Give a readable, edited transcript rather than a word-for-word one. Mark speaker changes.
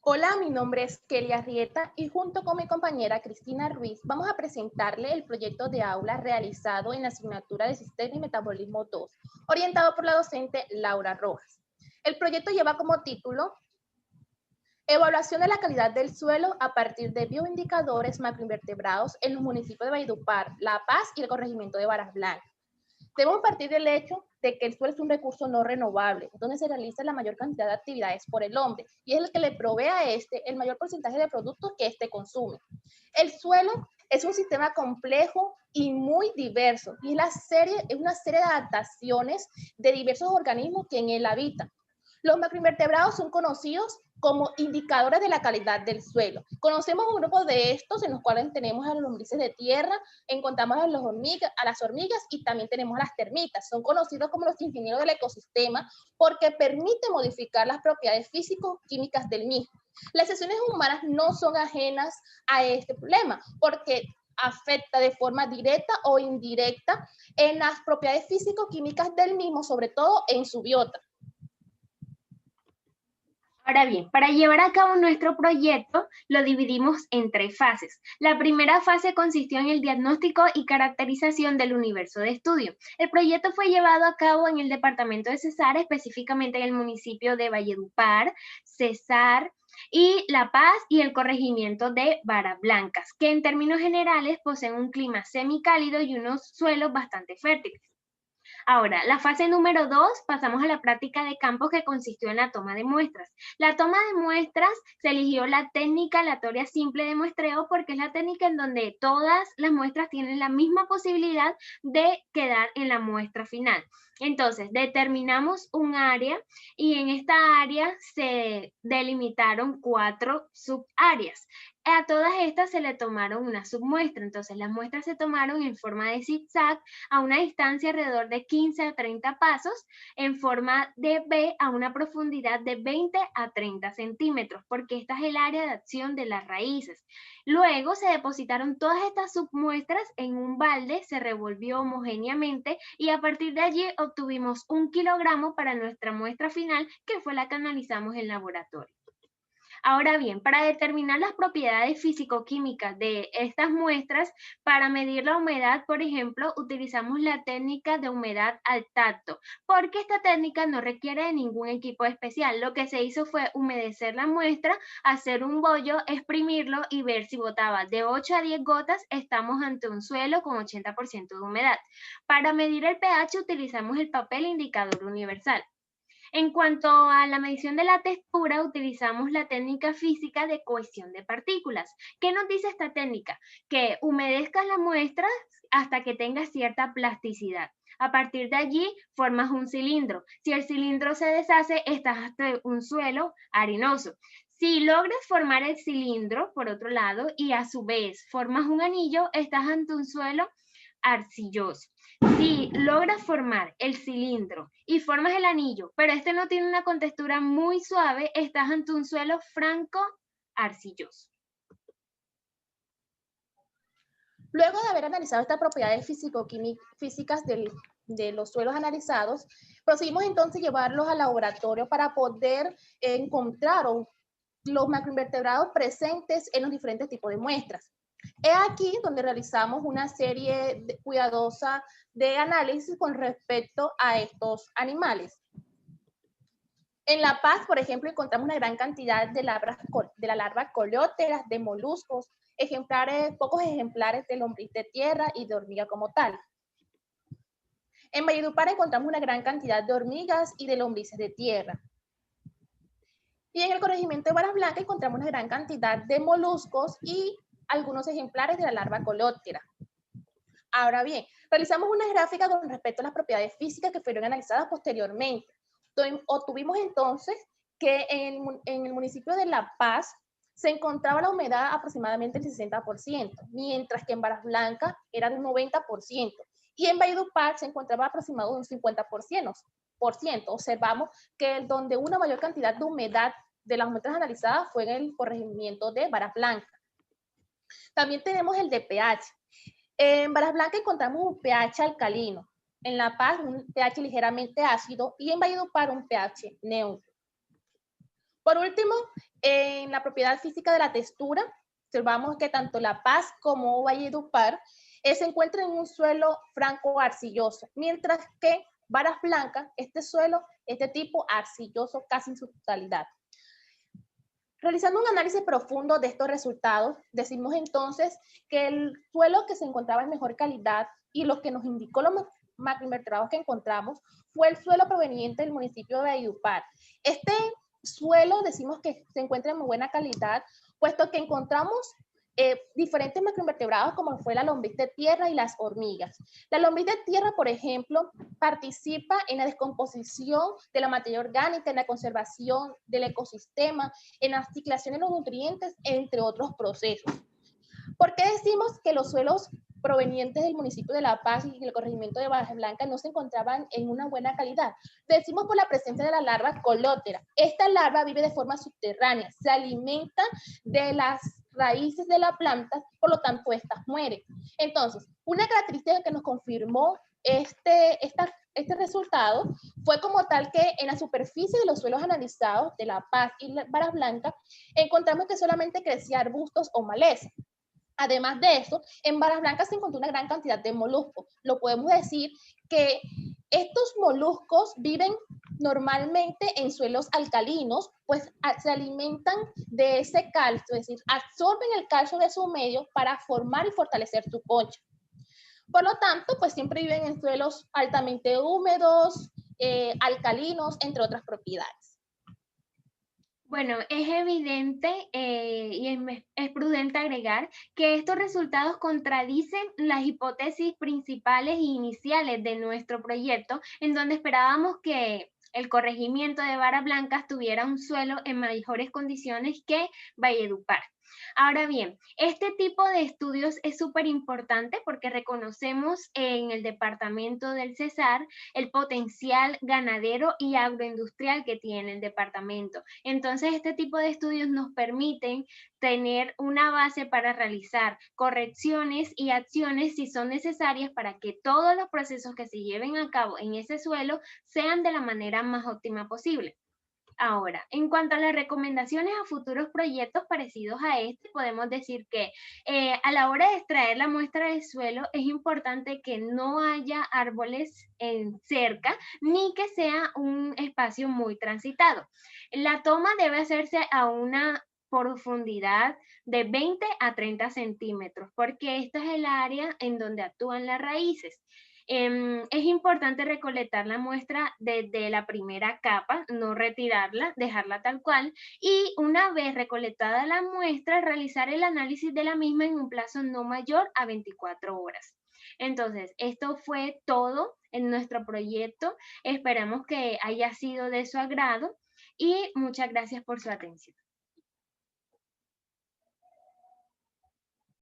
Speaker 1: Hola, mi nombre es Kelly Arrieta y junto con mi compañera Cristina Ruiz vamos a presentarle el proyecto de aula realizado en la asignatura de Sistema y Metabolismo 2, orientado por la docente Laura Rojas. El proyecto lleva como título Evaluación de la calidad del suelo a partir de bioindicadores macroinvertebrados en los municipios de Valledupar, La Paz y el corregimiento de Varas Blancas. Debemos partir del hecho de que el suelo es un recurso no renovable, donde se realiza la mayor cantidad de actividades por el hombre y es el que le provee a este el mayor porcentaje de productos que éste consume. El suelo es un sistema complejo y muy diverso y es una serie de adaptaciones de diversos organismos que en él habitan. Los macroinvertebrados son conocidos como indicadores de la calidad del suelo. Conocemos un grupo de estos en los cuales tenemos a los lombrices de tierra, encontramos a las hormigas y también tenemos a las termitas. Son conocidos como los ingenieros del ecosistema porque permiten modificar las propiedades físico-químicas del mismo. Las sesiones humanas no son ajenas a este problema porque afecta de forma directa o indirecta en las propiedades físico-químicas del mismo, sobre todo en su biota.
Speaker 2: Ahora bien, para llevar a cabo nuestro proyecto lo dividimos en 3 fases. La primera fase consistió en el diagnóstico y caracterización del universo de estudio. El proyecto fue llevado a cabo en el departamento de Cesar, específicamente en el municipio de Valledupar, Cesar y La Paz y el corregimiento de Varas Blancas, que en términos generales poseen un clima semicálido y unos suelos bastante fértiles. Ahora, la fase número 2, pasamos a la práctica de campo que consistió en la toma de muestras. La toma de muestras se eligió la técnica aleatoria simple de muestreo porque es la técnica en donde todas las muestras tienen la misma posibilidad de quedar en la muestra final. Entonces, determinamos un área y en esta área se delimitaron 4 subáreas. A todas estas se le tomaron una submuestra, entonces las muestras se tomaron en forma de zigzag a una distancia alrededor de 15 a 30 pasos, en forma de V a una profundidad de 20 a 30 centímetros, porque esta es el área de acción de las raíces. Luego se depositaron todas estas submuestras en un balde, se revolvió homogéneamente y a partir de allí obtuvimos 1 kilogramo para nuestra muestra final, que fue la que analizamos en laboratorio. Ahora bien, para determinar las propiedades físico-químicas de estas muestras, para medir la humedad, por ejemplo, utilizamos la técnica de humedad al tacto, porque esta técnica no requiere de ningún equipo especial. Lo que se hizo fue humedecer la muestra, hacer un bollo, exprimirlo y ver si botaba de 8 a 10 gotas, estamos ante un suelo con 80% de humedad. Para medir el pH utilizamos el papel indicador universal. En cuanto a la medición de la textura, utilizamos la técnica física de cohesión de partículas. ¿Qué nos dice esta técnica? Que humedezcas la muestra hasta que tenga cierta plasticidad. A partir de allí, formas un cilindro. Si el cilindro se deshace, estás ante un suelo arenoso. Si logras formar el cilindro, por otro lado, y a su vez formas un anillo, estás ante un suelo arcilloso. Si logras formar el cilindro y formas el anillo, pero este no tiene una contextura muy suave, estás ante un suelo franco arcilloso.
Speaker 1: Luego de haber analizado estas propiedades físicas de los suelos analizados, procedimos entonces a llevarlos al laboratorio para poder encontrar los macroinvertebrados presentes en los diferentes tipos de muestras. Es aquí donde realizamos una serie cuidadosa de análisis con respecto a estos animales. En La Paz, por ejemplo, encontramos una gran cantidad de la larva coleópteras, de moluscos, pocos ejemplares de lombriz de tierra y de hormiga como tal. En Valledupar encontramos una gran cantidad de hormigas y de lombrices de tierra. Y en el corregimiento de Varas Blancas encontramos una gran cantidad de moluscos y algunos ejemplares de la larva coleóptera. Ahora bien, realizamos una gráfica con respecto a las propiedades físicas que fueron analizadas posteriormente. Obtuvimos entonces que en el municipio de La Paz se encontraba la humedad aproximadamente del 60%, mientras que en Varas Blancas era de un 90%, y en Valledupar se encontraba aproximadamente un 50%. Observamos que donde una mayor cantidad de humedad de las muestras analizadas fue en el corregimiento de Varas Blancas. También tenemos el de pH. En Varas Blancas encontramos un pH alcalino, en La Paz un pH ligeramente ácido y en Valledupar un pH neutro. Por último, en la propiedad física de la textura, observamos que tanto La Paz como Valledupar se encuentran en un suelo franco arcilloso, mientras que Varas Blancas, este suelo es de tipo arcilloso casi en su totalidad. Realizando un análisis profundo de estos resultados, decimos entonces que el suelo que se encontraba en mejor calidad y lo que nos indicó los macroinvertebrados que encontramos fue el suelo proveniente del municipio de Valledupar. Este suelo decimos que se encuentra en muy buena calidad, puesto que encontramos diferentes macroinvertebrados como fue la lombriz de tierra y las hormigas. La lombriz de tierra, por ejemplo, participa en la descomposición de la materia orgánica, en la conservación del ecosistema, en la ciclación de los nutrientes, entre otros procesos. ¿Por qué decimos que los suelos provenientes del municipio de La Paz y el corregimiento de Varas Blancas no se encontraban en una buena calidad? Decimos por la presencia de la larva colótera. Esta larva vive de forma subterránea, se alimenta de las raíces de la planta, por lo tanto, estas mueren. Entonces, una característica que nos confirmó este resultado fue como tal que en la superficie de los suelos analizados de La Paz y Varas Blancas encontramos que solamente crecían arbustos o malezas. Además de eso, en Varas Blancas se encontró una gran cantidad de moluscos. Lo podemos decir que estos moluscos viven normalmente en suelos alcalinos, pues se alimentan de ese calcio, es decir, absorben el calcio de su medio para formar y fortalecer su concha. Por lo tanto, pues siempre viven en suelos altamente húmedos, alcalinos, entre otras propiedades.
Speaker 2: Bueno, es evidente es prudente agregar que estos resultados contradicen las hipótesis principales e iniciales de nuestro proyecto, en donde esperábamos que el corregimiento de Varas Blancas tuviera un suelo en mejores condiciones que Valledupar. Ahora bien, este tipo de estudios es súper importante porque reconocemos en el departamento del Cesar el potencial ganadero y agroindustrial que tiene el departamento. Entonces, este tipo de estudios nos permiten tener una base para realizar correcciones y acciones si son necesarias para que todos los procesos que se lleven a cabo en ese suelo sean de la manera más óptima posible. Ahora, en cuanto a las recomendaciones a futuros proyectos parecidos a este, podemos decir que a la hora de extraer la muestra del suelo es importante que no haya árboles cerca ni que sea un espacio muy transitado. La toma debe hacerse a una profundidad de 20 a 30 centímetros, porque esta es el área en donde actúan las raíces. Es importante recolectar la muestra desde la primera capa, no retirarla, dejarla tal cual, y una vez recolectada la muestra, realizar el análisis de la misma en un plazo no mayor a 24 horas. Entonces, esto fue todo en nuestro proyecto. Esperamos que haya sido de su agrado y muchas gracias por su atención.